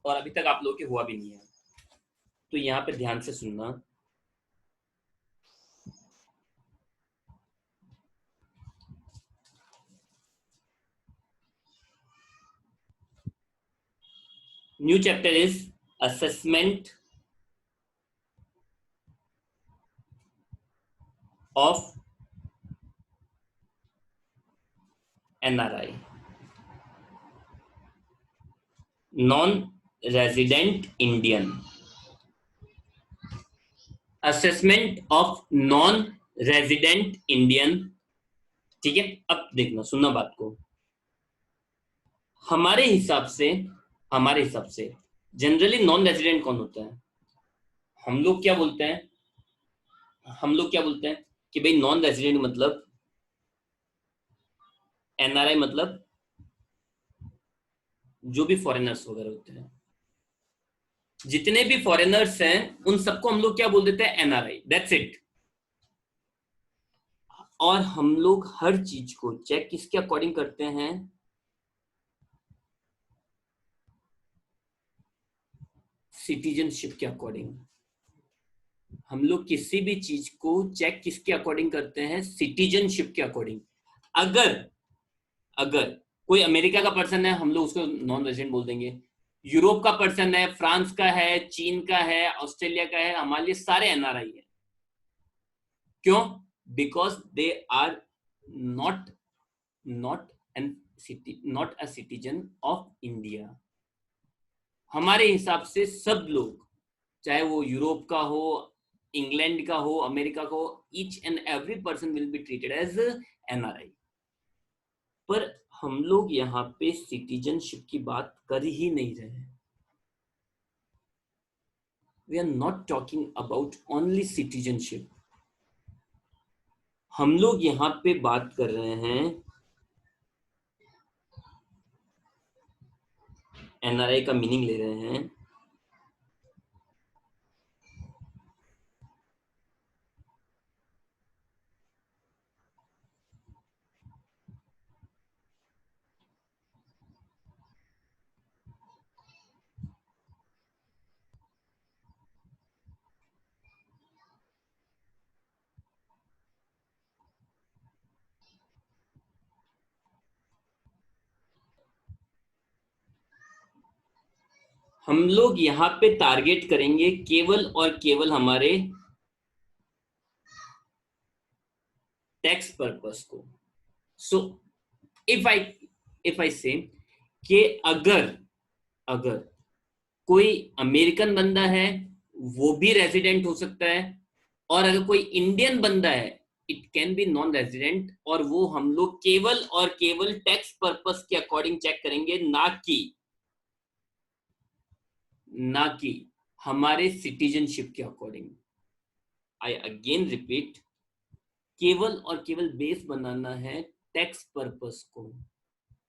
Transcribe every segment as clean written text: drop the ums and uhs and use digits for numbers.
और अभी तक आप लोगों के हुआ भी नहीं है। तो यहाँ पे ध्यान से सुनना। New chapter is assessment of NRI, non resident Indian. Assessment of non resident Indian. ठीक है, अब देखना, सुनना बात को। हमारे हिसाब से हमारे हिसाब से जनरली नॉन रेजिडेंट कौन होता है? हम लोग क्या बोलते हैं? हम लोग क्या बोलते हैं कि भाई नॉन रेजिडेंट मतलब, एनआरआई मतलब जो भी फॉरेनर्स वगैरह होते हैं, जितने भी फॉरेनर्स हैं उन सबको हम लोग क्या बोल देते हैं? NRI, that's it. और हम लोग हर चीज को चेक किसके अकॉर्डिंग करते हैं? सिटीजनशिप के अकॉर्डिंग। हम लोग किसी भी चीज को चेक किसके अकॉर्डिंग करते हैं? सिटीजनशिप के अकॉर्डिंग। अगर अगर कोई अमेरिका का पर्सन है, हम लोग उसको नॉन रेजिडेंट बोल देंगे। यूरोप का पर्सन है, फ्रांस का है, चीन का है, ऑस्ट्रेलिया का है, हमारे लिए सारे एनआरआई है। क्यों? Because they are not not an city not a citizen of India. हमारे हिसाब से सब लोग, चाहे वो यूरोप का हो, इंग्लैंड का हो, अमेरिका का हो, each and every person will be treated as NRI. पर हम लोग यहाँ पे सिटीजनशिप की बात कर ही नहीं रहे हैं। We are not talking about only citizenship. हम लोग यहाँ पे बात कर रहे हैं, एनआरआई का मीनिंग ले रहे हैं। हम लोग यहाँ पे टारगेट करेंगे केवल और केवल हमारे टैक्स पर्पस को। So if I if I से कि अगर अगर कोई अमेरिकन बंदा है, वो भी रेजिडेंट हो सकता है। और अगर कोई इंडियन बंदा है, it can be non resident, और वो हम लोग केवल और केवल टैक्स पर्पस के अकॉर्डिंग चेक करेंगे, ना कि हमारे सिटीजनशिप के अकॉर्डिंग। आई अगेन रिपीट, केवल और केवल बेस बनाना है टैक्स पर्पस को।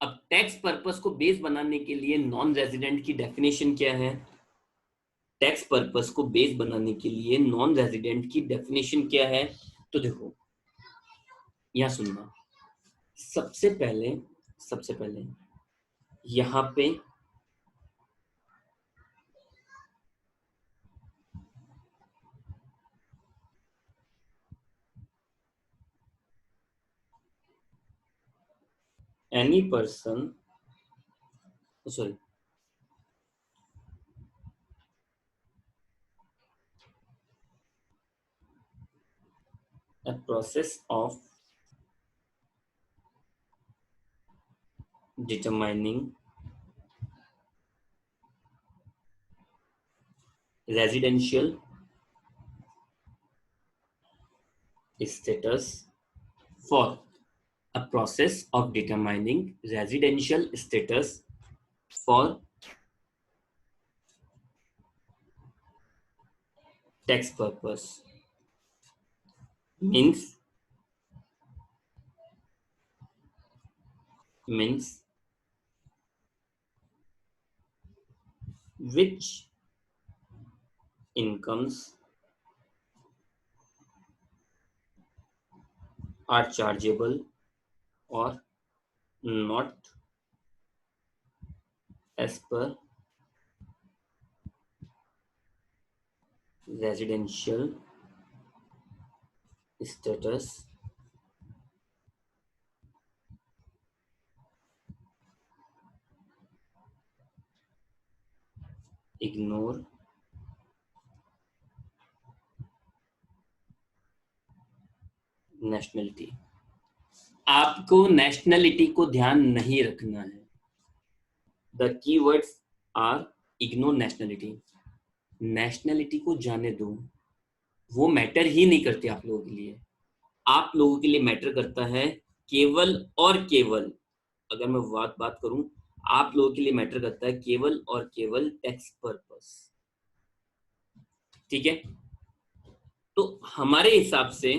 अब टैक्स पर्पस को बेस बनाने के लिए नॉन रेजिडेंट की डेफिनेशन क्या है? टैक्स पर्पस को बेस बनाने के लिए नॉन रेजिडेंट की डेफिनेशन क्या है? तो देखो, यहां सुनना। सबसे पहले यहां पे any person, sorry, a process of determining residential status for a process of determining residential status for tax purpose means which incomes are chargeable or not as per residential status, ignore nationality. आपको nationality को ध्यान नहीं रखना है। The keywords are ignore nationality. Nationality को जाने दो, वो मैटर ही नहीं करती आप लोगों के लिए। आप लोगों के लिए मैटर करता है केवल और केवल, अगर मैं बात करूं, आप लोगों के लिए मैटर करता है केवल और केवल टैक्स पर्पस। ठीक है, तो हमारे हिसाब से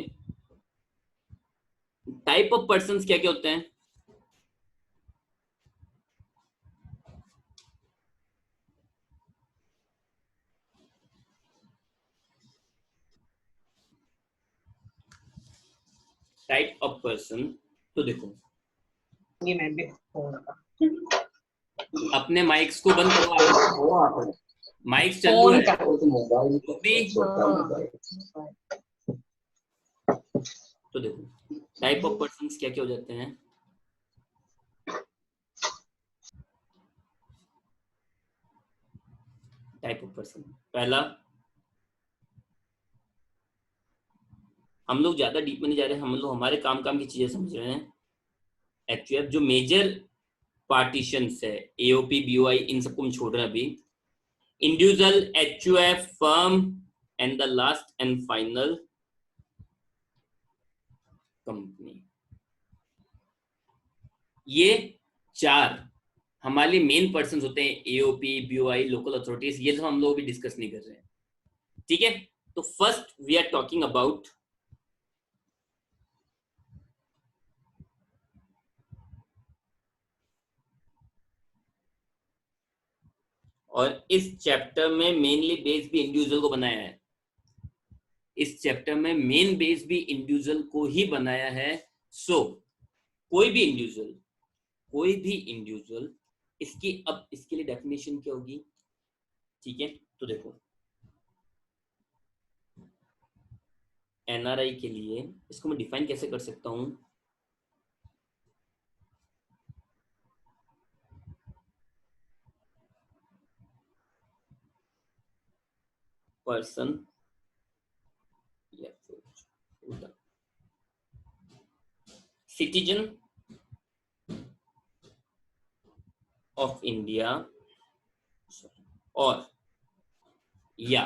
टाइप ऑफ पर्संस क्या क्या होते हैं? टाइप ऑफ पर्सन, तो देखो, ये मैं भी अपने माइक्स को बंद करो। माइक्स चालू है तो भी। तो देखो टाइप ऑफ पर्संस क्या क्या हो जाते हैं। टाइप ऑफ पर्सन, पहला, हम लोग ज्यादा डीप में नहीं जा रहे, हम लोग हमारे काम की चीजें समझ रहे हैं। एक्चुअली जो मेजर पार्टीशंस है, एओपी बीओआई, इन सबको हम छोड़ रहे हैं अभी। Individual, HUF, firm, and the last and final company. ये चार हमारे मेन पर्सन होते हैं, एओपी बीओआई, लोकल अथॉरिटीज। ये सब हम लोग भी डिस्कस नहीं कर रहे हैं, ठीक है। तो first we are talking about और इस चैप्टर में मेनली बेस भी इंडिविजुअल को बनाया है। इस चैप्टर में मेन बेस भी इंडिविजुअल को ही बनाया है। सो कोई भी इंडिविजुअल, इसकी अब इसके लिए डेफिनेशन क्या होगी? ठीक है, तो देखो, एनआरआई के लिए इसको मैं डिफाइन कैसे कर सकता हूं? पर्सन या सिटीजन ऑफ इंडिया, और या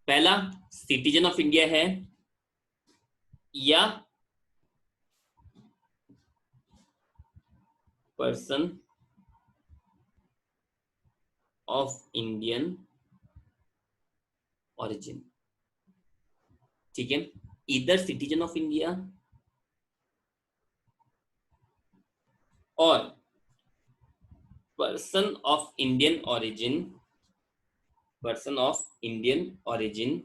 पहला सिटीजन ऑफ इंडिया है, या पर्सन ऑफ इंडियन ओरिजिन। ठीक है, इधर सिटीजन ऑफ इंडिया और person of Indian origin, person of Indian origin,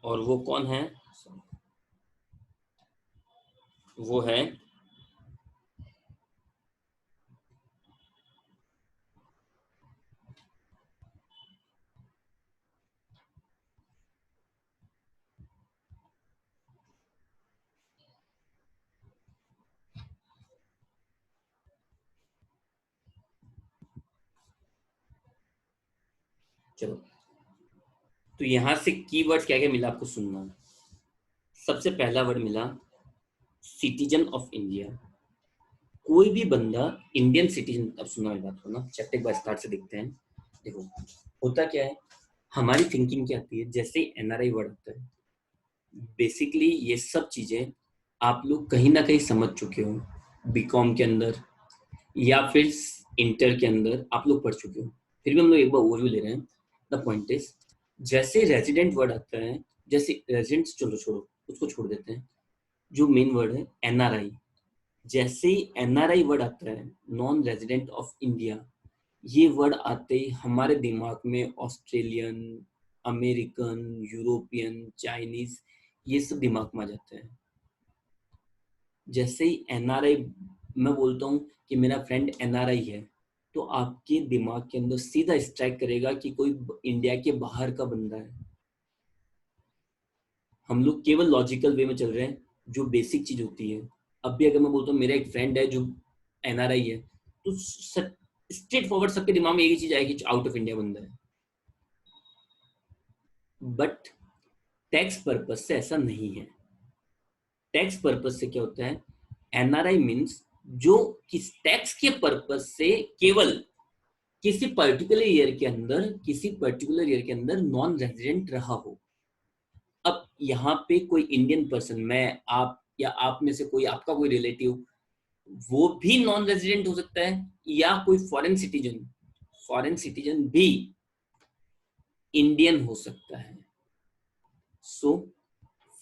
और वो कौन है? वो है चलो, तो यहां से कीवर्ड्स क्या क्या मिला आपको सुनना। सबसे पहला वर्ड मिला सिटीजन ऑफ इंडिया। कोई भी बंदा इंडियन सिटीजन, अब सुना मेरी बात को ना, चैप्टर एक बार स्टार्ट से देखते हैं। देखो होता क्या है, हमारी थिंकिंग क्या आती है जैसे एनआरआई वर्ड आता है। बेसिकली ये सब चीजें आप लोग कहीं ना कहीं समझ चुके हो, बीकॉम के अंदर या फिर इंटर के अंदर आप लोग पढ़ चुके हो। फिर भी हम लोग एक बार ओवरव्यू ले रहे हैं। द पॉइंट इज, जैसे रेजिडेंट वर्ड आता है, जैसे रेजिडेंट्स चलो छोड़ो, उसको छोड़ देते हैं, जो मेन वर्ड है एनआरआई, जैसे ही एनआरआई वर्ड आता है, नॉन रेजिडेंट ऑफ इंडिया, ये वर्ड आते ही हमारे दिमाग में ऑस्ट्रेलियन, अमेरिकन, यूरोपियन, चाइनीज, ये सब दिमाग में आ जाते हैं। जैसे ही एनआरआई मैं बोलता हूँ कि मेरा फ्रेंड एनआरआई है, तो आपके दिमाग के अंदर सीधा स्ट्राइक करेगा कि कोई इंडिया के बाहर का बंदा है। हम लोग केवल लॉजिकल वे में चल रहे हैं, जो बेसिक चीज होती है। अब भी अगर मैं बोलता हूँ मेरा एक फ्रेंड है जो एनआरआई है, तो स्ट्रेट फॉरवर्ड सबके दिमाग में एक ही चीज आएगी, आउट ऑफ इंडिया बंदा है। बट टैक्स पर्पज से ऐसा नहीं है। टैक्स पर्पज से क्या होता है, एनआरआई मीन्स जो किस टैक्स के पर्पज से केवल किसी पर्टिकुलर ईयर के अंदर नॉन रेजिडेंट रहा हो। अब यहाँ पे कोई इंडियन पर्सन, मैं, आप या आप में से कोई, आपका कोई रिलेटिव, वो भी नॉन रेजिडेंट हो सकता है, या कोई फॉरेन सिटीजन भी इंडियन हो सकता है। So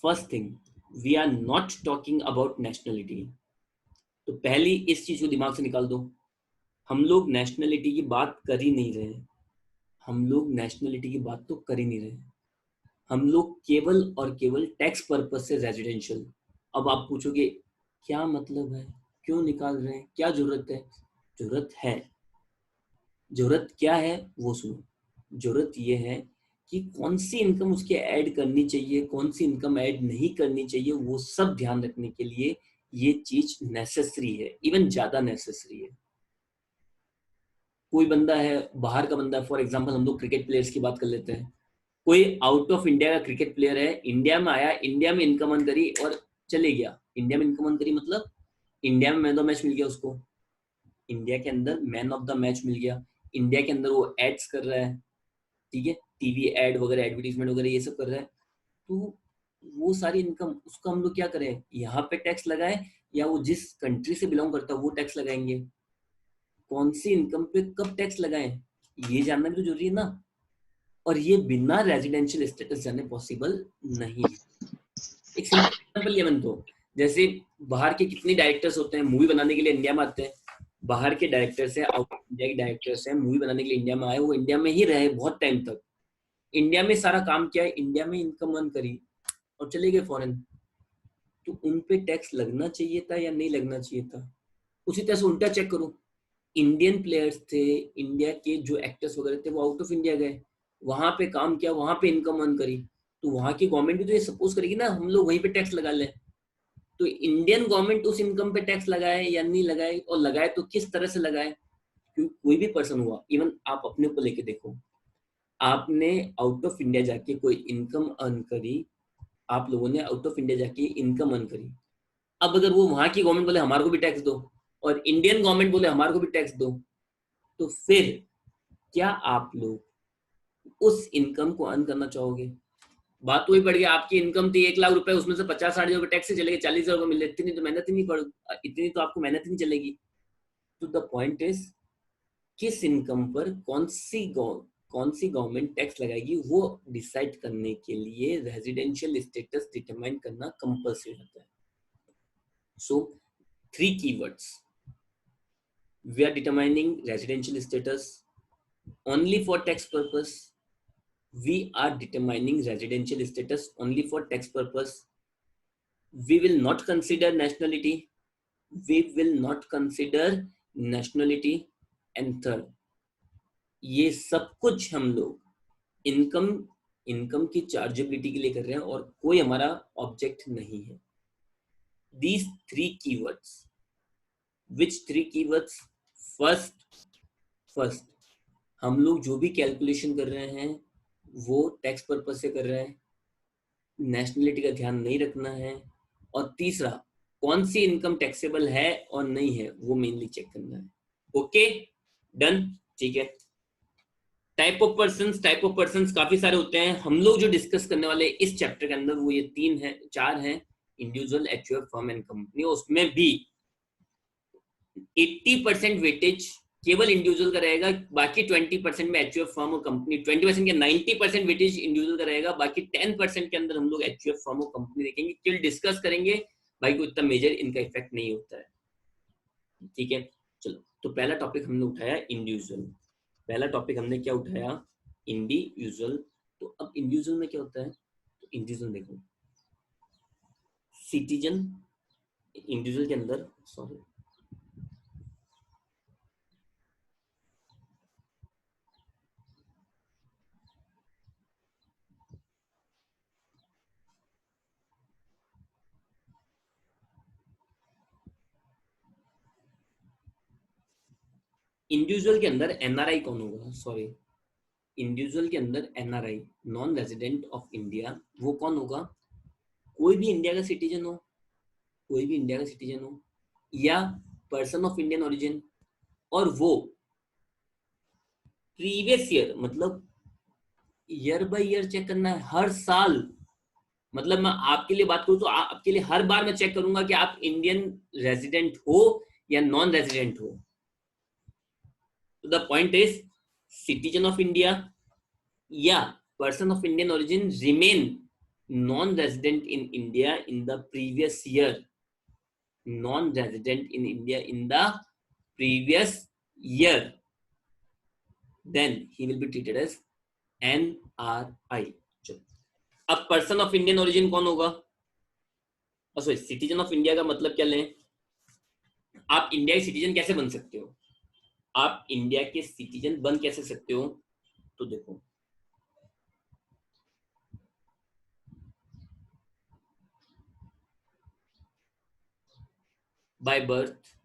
first thing, we are not talking about nationality. तो पहली इस चीज को दिमाग से निकाल दो, हम लोग नेशनलिटी की बात कर ही नहीं रहे। हम लोग नेशनलिटी की बात तो कर ही नहीं रहे, हम लोग केवल और केवल टैक्स पर्पज से रेजिडेंशियल। अब आप पूछोगे क्या मतलब है, क्यों निकाल रहे हैं, क्या जरूरत है? जरूरत है। जरूरत क्या है वो सुनो। जरूरत ये है कि कौन सी इनकम उसके ऐड करनी चाहिए, कौन सी इनकम ऐड नहीं करनी चाहिए, वो सब ध्यान रखने के लिए ये चीज नेसेसरी है, इवन ज्यादा नेसेसरी है। कोई बंदा है, बाहर का बंदा है, फॉर एग्जांपल हम लोग क्रिकेट प्लेयर्स की बात कर लेते हैं। कोई आउट ऑफ इंडिया का क्रिकेट प्लेयर है, इंडिया में आया, इंडिया में इनकम अर्न करी और चले गया। इंडिया में इनकम अर्न करी मतलब इंडिया में मैन ऑफ द मैच मिल गया उसको, इंडिया के अंदर मैन ऑफ द मैच मिल गया, इंडिया के अंदर वो एड्स कर रहा है, ठीक है, टीवी एड वगैरह, एडवर्टीजमेंट वगैरह ये सब कर रहा है। तो वो सारी इनकम उसको हम लोग क्या करें, यहाँ पे टैक्स लगाए, या वो जिस कंट्री से बिलोंग करता है वो टैक्स लगाएंगे? कौन सी इनकम पे कब टैक्स लगाएं, ये जानना भी तो जरूरी है ना। और ये बिना रेजिडेंशियल स्टेटस जाने पॉसिबल नहीं है। एक सिंपल एग्जांपल लिया मैंने, तो जैसे बाहर के कितने डायरेक्टर्स होते हैं, मूवी बनाने के लिए इंडिया में आते हैं। बाहर के डायरेक्टर्स हैं, आउट ऑफ इंडिया के डायरेक्टर्स हैं, मूवी बनाने के लिए इंडिया में आए, वो इंडिया में ही रहे बहुत टाइम तक, इंडिया में सारा काम किया है, इंडिया में इनकम अर्न करी और चले गए फॉरेन। तो उन पे टैक्स लगना चाहिए था या नहीं लगना चाहिए था? उसी तरह से उल्टा चेक करो, इंडियन प्लेयर्स थे, इंडिया के जो एक्टर्स वगैरह थे वो आउट ऑफ इंडिया गए, वहां पे काम किया, वहां पे इनकम अर्न करी, तो वहां की गवर्नमेंट भी तो ये सपोज करेगी ना हम लोग वहीं पे टैक्स लगा लें। तो इंडियन गवर्नमेंट उस इनकम पे टैक्स लगाए या नहीं लगाए, और लगाए तो किस तरह से लगाए? क्योंकि कोई भी पर्सन हुआ, इवन आप अपने को लेके देखो, आपने आउट ऑफ इंडिया जाके कोई इनकम अर्न करी, आप लोगों ने आउट ऑफ इंडिया जाके इनकम अर्न करी। अब अगर वो वहां की गवर्नमेंट बोले हमारे को भी टैक्स दो, और इंडियन गवर्नमेंट बोले हमारे को भी टैक्स दो, तो फिर क्या आप लोग उस इनकम को अर्न करना चाहोगे? बात वही पड़ गया, आपकी इनकम थी 1 लाख रुपए, उसमें से 50-60 हजार टैक्स से चले गए, 40 हजार मिले, इतनी तो मेहनत ही नहीं पड़, इतनी तो आपको मेहनत ही नहीं चलेगी। तो द पॉइंट इज, किस इनकम पर कौन सी गवर्नमेंट टैक्स लगाएगी वो डिसाइड करने के लिए रेजिडेंशियल स्टेटस डिटरमाइन करना कंपल्सरी होता है। सो 3 keywords, we are determining residential status only for tax purpose, we are determining residential status only for tax purpose, we will not consider nationality, we will not consider nationality, and third, ये सब कुछ हम लोग income income की chargeability के लिए कर रहे हैं और कोई हमारा ऑब्जेक्ट नहीं है। these 3 keywords, which 3 keywords? First हम लोग जो भी कैलकुलेशन कर रहे हैं वो टैक्स पर्पज से कर रहे हैं, नेशनलिटी का ध्यान नहीं रखना है, और तीसरा कौन सी इनकम टैक्सेबल है और नहीं है वो मेनली चेक करना है। ओके, डन, ठीक है। टाइप ऑफ पर्सन काफी सारे होते हैं, हम लोग जो डिस्कस करने वाले इस चैप्टर के अंदर वो ये 4 हैं, individual, HUF, firm and company. उसमें भी 80% वेटेज केवल इंडिविजुअल का रहेगा, बाकी 20% में एचयूएफ, फर्म और कंपनी। 20% के 90% वेटेज इंडिविजुअल का रहेगा, बाकी 10% के अंदर हम लोग एचयूएफ, फर्म और कंपनी देखेंगे, केवल डिस्कस करेंगे। भाई को इतना मेजर इनका इफेक्ट नहीं होता है, ठीक है। चलो, तो पहला टॉपिक हमने उठाया इंडिविजुअल। पहला टॉपिक हमने क्या उठाया? इंडिविजुअल। तो अब इंडिविजुअल में क्या होता है? तो इंडिविजुअल देखो, सिटीजन, इंडिविजुअल के अंदर, सॉरी, इंडिविजुअल के अंदर एनआरआई कौन होगा, सॉरी, इंडिविजुअल के अंदर NRI, non resident of India, वो कौन होगा? कोई भी इंडिया का सिटीजन हो, कोई भी इंडिया का सिटीजन हो, या पर्सन ऑफ इंडियन ओरिजिन, और वो प्रीवियस ईयर, मतलब ईयर बाय ईयर चेक करना है, हर साल। मतलब मैं आपके लिए बात करूं तो आपके लिए हर बार मैं चेक करूंगा कि आप इंडियन रेजिडेंट हो या नॉन रेजिडेंट हो। तो the point is, citizen of India या person of Indian origin remain non resident in India in the previous year, non resident in India in the previous year, then he will be treated as NRI. अब person of Indian origin कौन होगा? Sorry, citizen of India का मतलब क्या लें? आप India के citizen कैसे बन सकते हो? आप इंडिया के सिटीजन बन कैसे सकते हो? तो देखो, बाय बर्थ,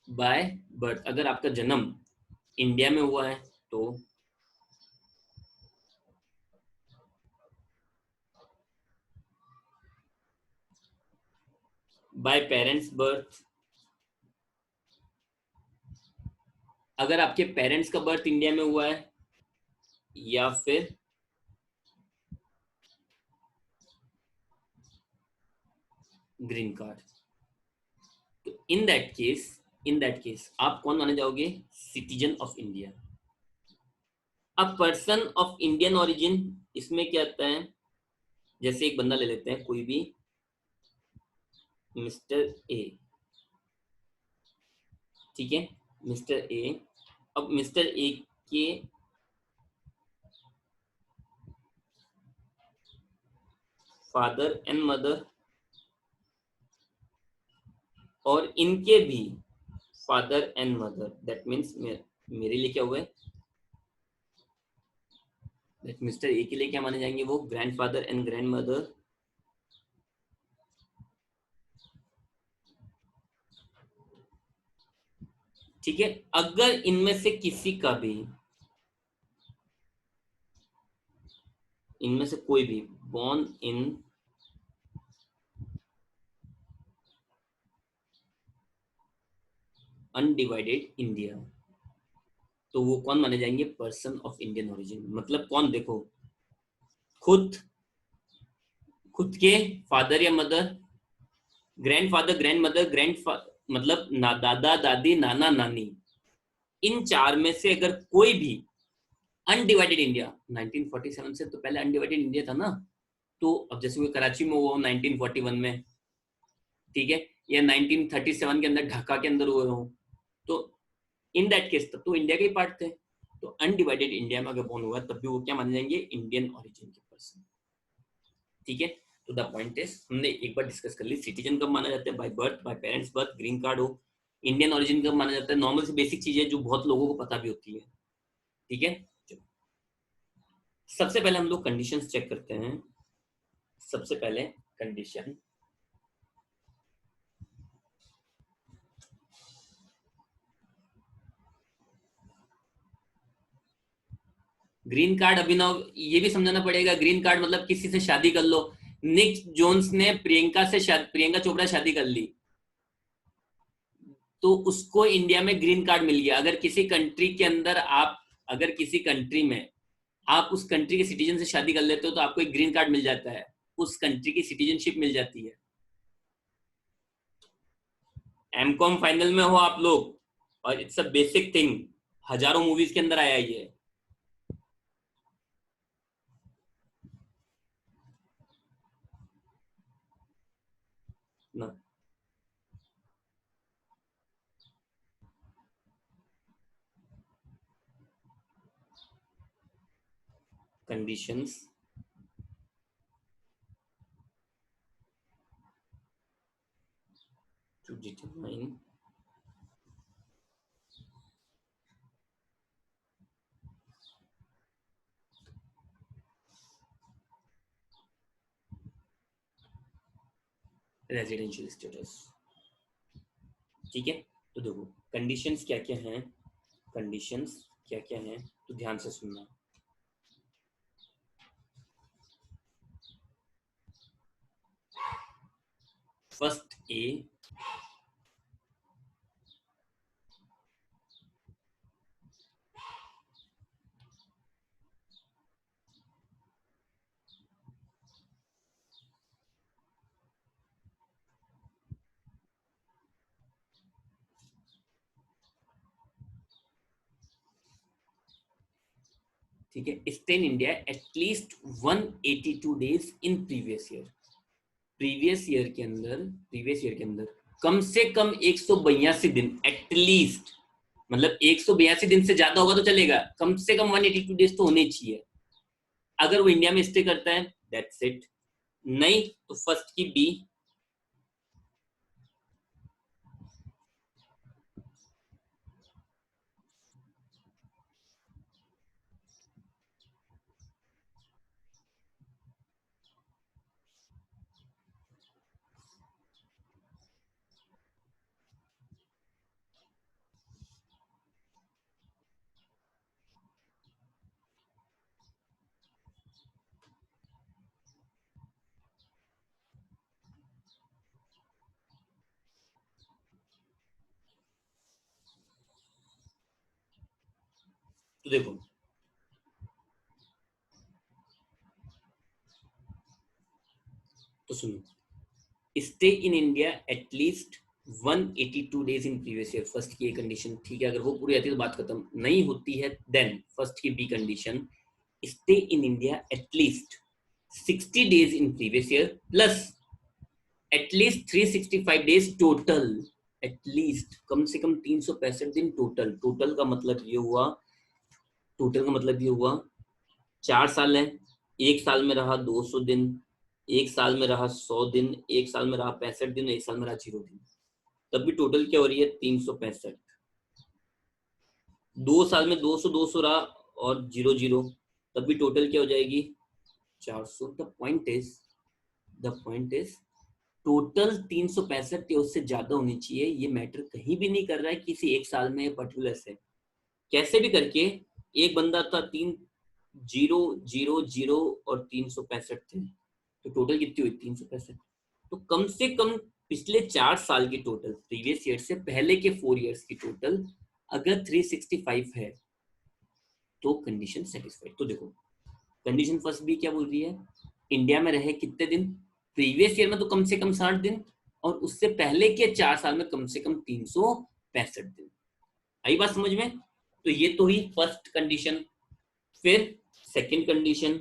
बाय बर्थ, अगर आपका जन्म इंडिया में हुआ है तो बाय पेरेंट्स बर्थ, अगर आपके पेरेंट्स का बर्थ इंडिया में हुआ है, या फिर ग्रीन कार्ड। तो इन दैट केस आप कौन माने जाओगे? Citizen of India. अब पर्सन ऑफ इंडियन ओरिजिन, इसमें क्या आता है? जैसे एक बंदा ले लेते हैं, कोई भी मिस्टर ए, ठीक है, मिस्टर ए। अब मिस्टर ए के फादर एंड मदर, और इनके भी father and mother, that means मेरे लिए क्या हुआ है? दैट मिस्टर ए के लिए क्या माने जाएंगे? वो ग्रैंडफादर एंड ग्रैंड मदर। ठीक है, अगर इनमें से किसी का भी, इनमें से कोई भी बॉर्न इन अनडिवाइडेड इंडिया, तो वो कौन माने जाएंगे? Person of Indian origin. मतलब कौन? देखो, खुद खुद के फादर या मदर, ग्रैंडफादर, ग्रैंड मदर, मतलब दादा दादी, नाना नानी, इन चार में से अगर कोई भी अनडिवाइडेड इंडिया, 1947 से तो पहले अनडिवाइडेड इंडिया था ना, तो अब जैसे वो कराची में हुआ 1941 में, ठीक है, या 1937 के अंदर ढाका के अंदर हुए हो, तो इन दैट केस तब तो इंडिया के ही पार्ट थे। तो अनडिवाइडेड इंडिया में अगर बोर्न हुआ तब भी वो क्या माने जाएंगे? इंडियन ओरिजिन के पर्सन। ठीक है, तो द पॉइंट इज, हमने एक बार डिस्कस कर ली सिटीजन कब माना जाता है? By birth, bye parents birth, green card हो। इंडियन ओरिजिन कब माना जाता है? नॉर्मल से बेसिक चीजें जो बहुत लोगों को पता भी होती है। ठीक है, सबसे पहले हम लोग कंडीशंस चेक करते हैं। सबसे पहले कंडीशन, ग्रीन कार्ड। अभिनव, ये भी समझाना पड़ेगा, ग्रीन कार्ड मतलब किसी से शादी कर लो। निक जोन्स ने प्रियंका चोपड़ा शादी कर ली, तो उसको इंडिया में ग्रीन कार्ड मिल गया। अगर किसी कंट्री के अंदर आप, अगर किसी कंट्री में आप उस कंट्री के सिटीजन से शादी कर लेते हो तो आपको एक ग्रीन कार्ड मिल जाता है, उस कंट्री की सिटीजनशिप मिल जाती है। एमकॉम फाइनल में हो आप लोग, और इट्स अ बेसिक थिंग, हजारों मूवीज के अंदर आया ये ना। Conditions, to determine residential status. ठीक है, तो देखो कंडीशंस क्या क्या हैं, कंडीशंस क्या क्या हैं, तो ध्यान से सुनना। फर्स्ट ए, ठीक है, stay in India at least 182 days in previous year. Previous year के अंदर कम से कम 182 दिन, एटलीस्ट मतलब 182 दिन से ज्यादा होगा तो चलेगा, कम से कम 182 डेज तो होने चाहिए। अगर वो इंडिया में स्टे करता है दैट्स इट, नहीं तो फर्स्ट की बी। तो देखो तो सुनो, stay in India at least 182 days in previous year, first की कंडीशन। ठीक है, अगर वो पूरी आती है तो बात खत्म, नहीं होती है देन फर्स्ट की B condition, stay in India at least 60 days in previous year plus at least 365 days total. At least कम से कम 365 दिन टोटल। टोटल का मतलब ये हुआ, टोटल का मतलब ये हुआ 4 साल है, एक साल में रहा 200 दिन, एक साल में रहा 100 दिन, एक साल में रहा 65 दिन, एक साल में रहा 0 दिन, तब भी टोटल क्या हो रही है 365। 2 साल में 200 200 रहा और 0 0, तब भी टोटल क्या हो जाएगी 400। द पॉइंट इज टोटल 365 या उससे ज्यादा होनी चाहिए। ये मैटर कहीं भी नहीं कर रहा है किसी एक साल में पर्टिकुलर से, कैसे भी करके एक बंदा था 3 0 0 0 और 365 थे, तो टोटल कितनी हुई 365। तो कम से कम पिछले 4 साल की टोटल, प्रीवियस ईयर से पहले के 4 इयर्स की टोटल अगर 365 है तो कंडीशन सेटिस्फाइड। तो देखो कंडीशन फर्स्ट भी क्या बोल रही है, इंडिया में रहे कितने दिन, प्रीवियस ईयर में तो कम से कम 60 दिन और उससे पहले के 4 साल में कम से कम 365 दिन। आई बात समझ में? तो ये तो ही फर्स्ट कंडीशन। फिर सेकंड कंडीशन,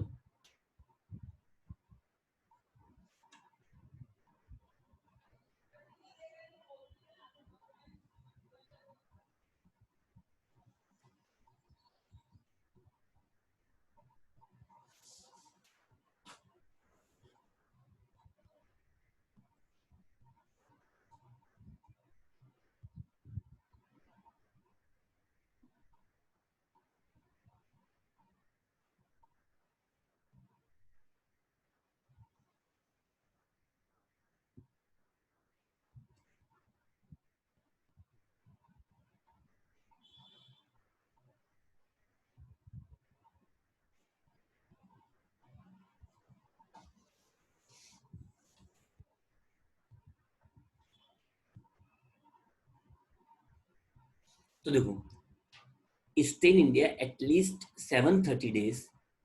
तो देखो stay in India at least 730 days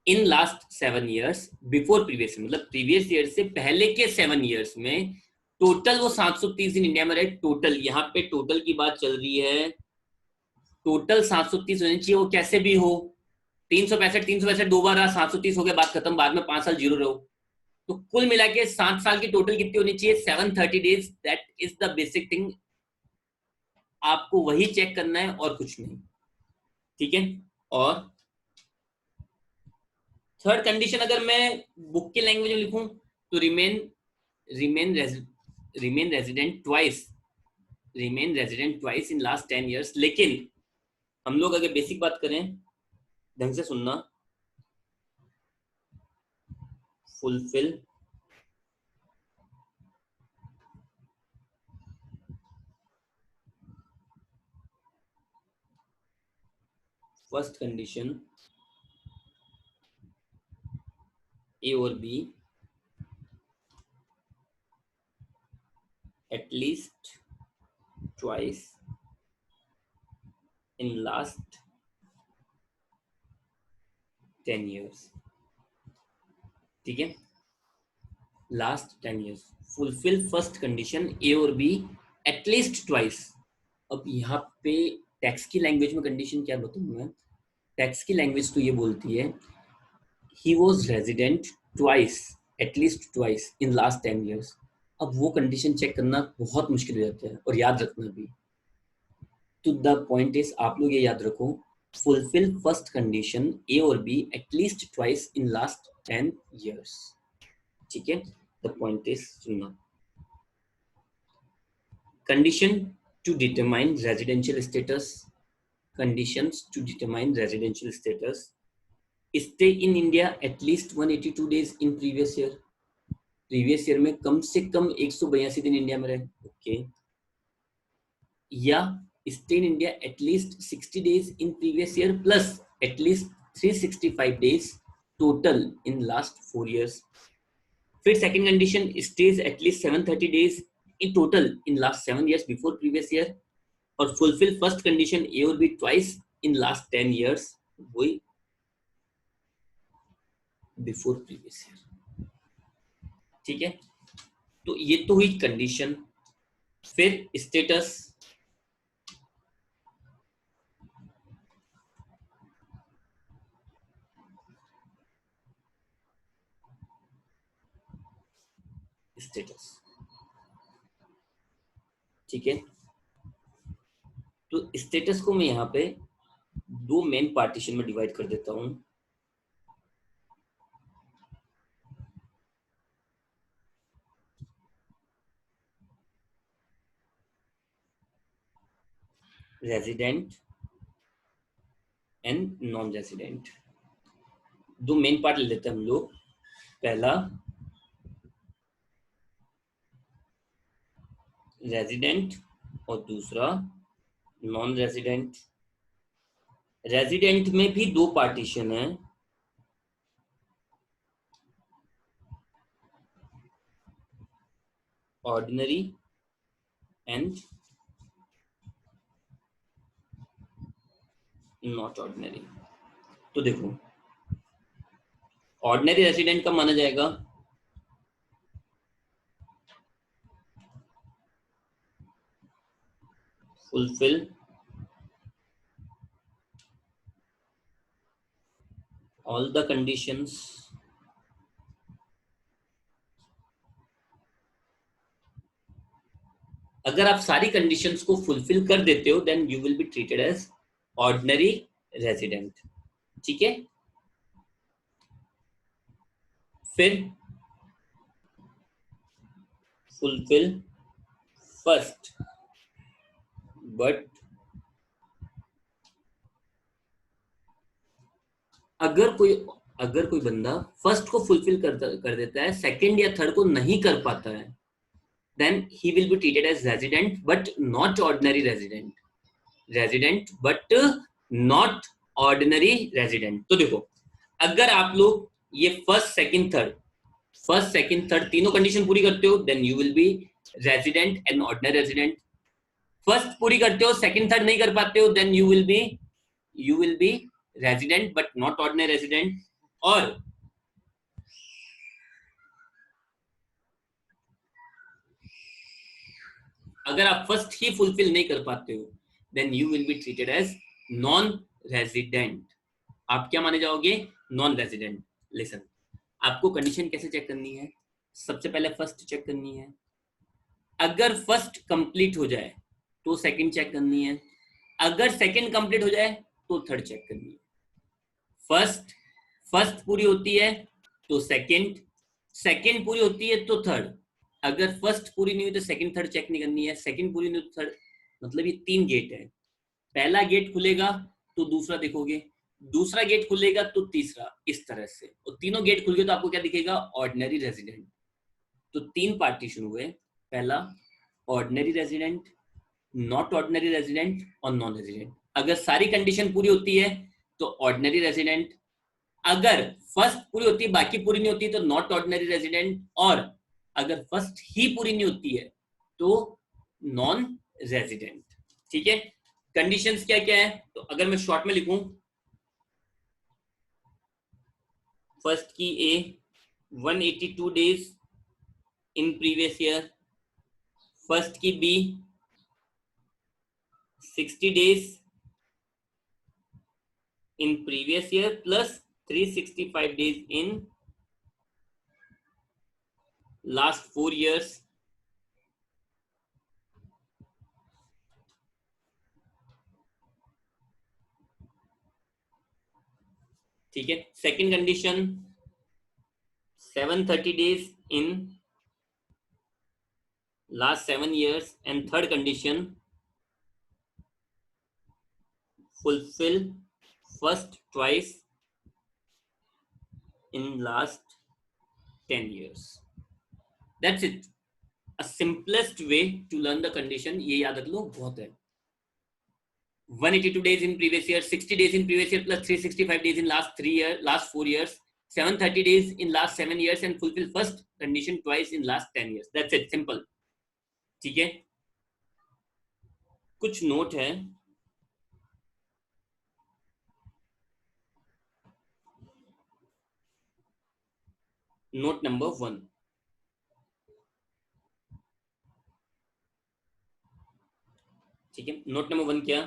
in last 7 years before previous, मतलब previous year से पहले के 7 years में टोटल वो 730 दिन इंडिया में रहे। टोटल यहाँ पे टोटल की बात चल रही है, टोटल 730 होनी चाहिए, वो कैसे भी हो 365 दो बार 730 हो गया, बात खत्म, बाद में 5 साल जीरो रहो। तो कुल मिला के 7 साल की टोटल कितनी होनी चाहिए 730 days, that is the basic thing. आपको वही चेक करना है और कुछ नहीं। ठीक है, और थर्ड कंडीशन अगर मैं बुक के लैंग्वेज में लिखूं तो remain resident twice remain resident twice in last 10 years, लेकिन हम लोग अगर बेसिक बात करें, ढंग से सुनना, फुलफिल फर्स्ट कंडीशन ए और B at least twice in last 10 years, ठीक है, last 10 years, fulfil first condition A और बी एटलीस्ट ट्वाइस। अब यहाँ पे टैक्स की लैंग्वेज में कंडीशन क्या बताऊँ मैं, टैक्स की लैंग्वेज तो ये बोलती है he was resident twice, at least twice in last 10 years। अब वो कंडीशन चेक करना बहुत मुश्किल हो जाता है और याद रखना भी। तो द पॉइंट इज, आप लोग ये याद रखो, फुलफिल फर्स्ट कंडीशन ए और B at least twice in last 10 years, ठीक है। द पॉइंट इज, सुनना, condition to determine residential status, conditions to determine residential status, stay in India at least 182 days in previous year, previous year में कम से कम 182 दिन India में रहे, ओके, या stay in India at least 60 days in previous year plus at least 365 days total in last 4 years. फिर second condition, stays at least 730 days in total in last 7 years before previous year, और fulfill first condition A और B twice in last 10 years, वही before previous year, ठीक है। तो ये तो हुई कंडीशन। फिर स्टेटस, स्टेटस, ठीक है। तो स्टेटस को मैं यहाँ पे दो मेन पार्टीशन में डिवाइड कर देता हूं। रेजिडेंट एंड नॉन रेजिडेंट, दो मेन पार्ट ले लेते हैं हम लोग। पहला रेजिडेंट और दूसरा नॉन रेजिडेंट। रेजिडेंट में भी दो पार्टीशन है, ऑर्डिनरी एंड नॉट ऑर्डिनरी। तो देखो, ऑर्डिनरी रेजिडेंट का माना जाएगा फुलफिल ऑल द कंडीशंस अगर आप सारी कंडीशंस को फुलफिल कर देते हो then you will be treated as ordinary resident, ठीक है। फिर फुलफिल फर्स्ट बट अगर कोई बंदा फर्स्ट को फुलफिल कर देता है, सेकंड या थर्ड को नहीं कर पाता है, then he will be treated as resident but not ordinary resident, resident but not ordinary resident। तो देखो, अगर आप लोग ये फर्स्ट सेकंड थर्ड तीनों कंडीशन पूरी करते हो then you will be resident and ordinary resident. First पूरी करते हो, सेकंड थर्ड नहीं कर पाते हो, then you will be resident but not ordinary resident. और अगर आप फर्स्ट ही फुलफिल नहीं कर पाते हो then you will be treated as non resident. आप क्या माने जाओगे? Non resident. लिसन, आपको कंडीशन कैसे चेक करनी है? सबसे पहले फर्स्ट चेक करनी है, अगर फर्स्ट कंप्लीट हो जाए तो सेकंड चेक करनी है, अगर सेकंड कंप्लीट हो जाए तो थर्ड चेक करनी है। फर्स्ट पूरी होती है तो सेकंड पूरी होती है तो थर्ड, अगर फर्स्ट पूरी नहीं हुई तो सेकंड थर्ड चेक नहीं करनी है, सेकंड पूरी नहीं हुई तो थर्ड, मतलब ये 3 गेट है। पहला गेट खुलेगा तो दूसरा देखोगे, दूसरा गेट खुलेगा तो तीसरा, इस तरह से। और तीनों गेट खुल गए तो आपको क्या दिखेगा? Ordinary resident. तो 3 पार्टीशन हुए, पहला ordinary resident, not ordinary resident और नॉन रेजिडेंट। अगर सारी कंडीशन पूरी होती है तो ऑर्डिनरी रेजिडेंट, अगर फर्स्ट पूरी होती है बाकी पूरी नहीं होती तो नॉट ऑर्डिनरी रेजिडेंट, और अगर फर्स्ट ही पूरी नहीं होती है तो नॉन रेजिडेंट। ठीक है, कंडीशंस क्या क्या है? तो अगर मैं शॉर्ट में लिखूं, फर्स्ट की A 182 days in previous year, first की B 60 days in previous year plus 365 days in last 4 years. ठीक है, second condition 730 days in last 7 years, and third condition fulfill first twice in last 10 years. That's it. A simplest way to learn the condition, ये याद रख लो, बहुत है। 182 days in previous year, 60 days in previous year plus 365 days in last 4 years, 730 days in last 7 years, and fulfill first condition twice in last 10 years. That's it, simple. ठीक है, कुछ note है। Note number 1, ठीक है, note number 1 क्या?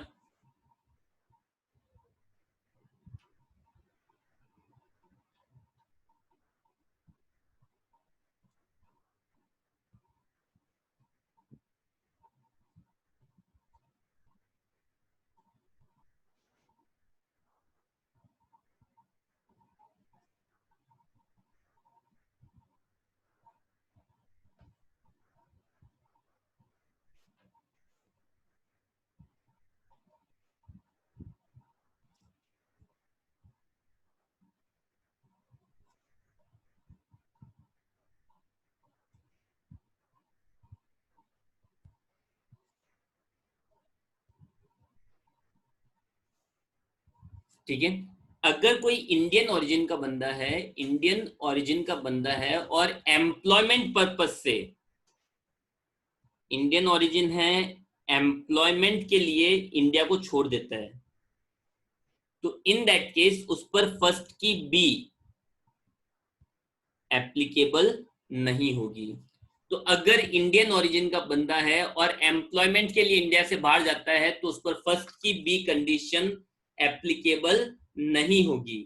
ठीक है, अगर कोई इंडियन ओरिजिन का बंदा है, इंडियन ओरिजिन का बंदा है और एम्प्लॉयमेंट पर्पस से, इंडियन ओरिजिन है, एम्प्लॉयमेंट के लिए इंडिया को छोड़ देता है, तो इन दैट केस उस पर फर्स्ट की बी एप्लीकेबल नहीं होगी। तो अगर इंडियन ओरिजिन का बंदा है और एम्प्लॉयमेंट के लिए इंडिया से बाहर जाता है तो उस पर फर्स्ट की बी कंडीशन एप्लीकेबल नहीं होगी।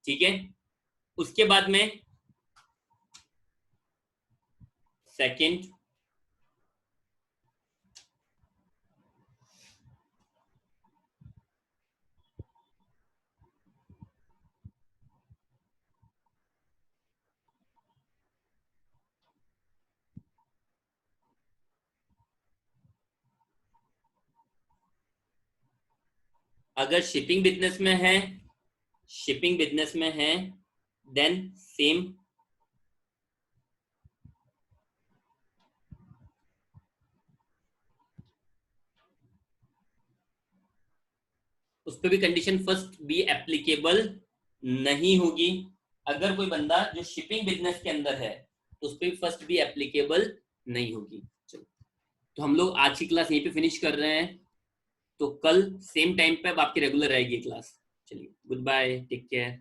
ठीक है, उसके बाद में सेकंड, अगर शिपिंग बिजनेस में है, शिपिंग बिजनेस में है, देन सेम, उस पर भी कंडीशन फर्स्ट बी एप्लीकेबल नहीं होगी। अगर कोई बंदा जो शिपिंग बिजनेस के अंदर है तो उस पर भी फर्स्ट बी एप्लीकेबल नहीं होगी। चलो, तो हम लोग आज की क्लास यहीं पे फिनिश कर रहे हैं, तो कल सेम टाइम पे अब आपकी रेगुलर रहेगी क्लास। चलिए, गुड बाय, टेक केयर।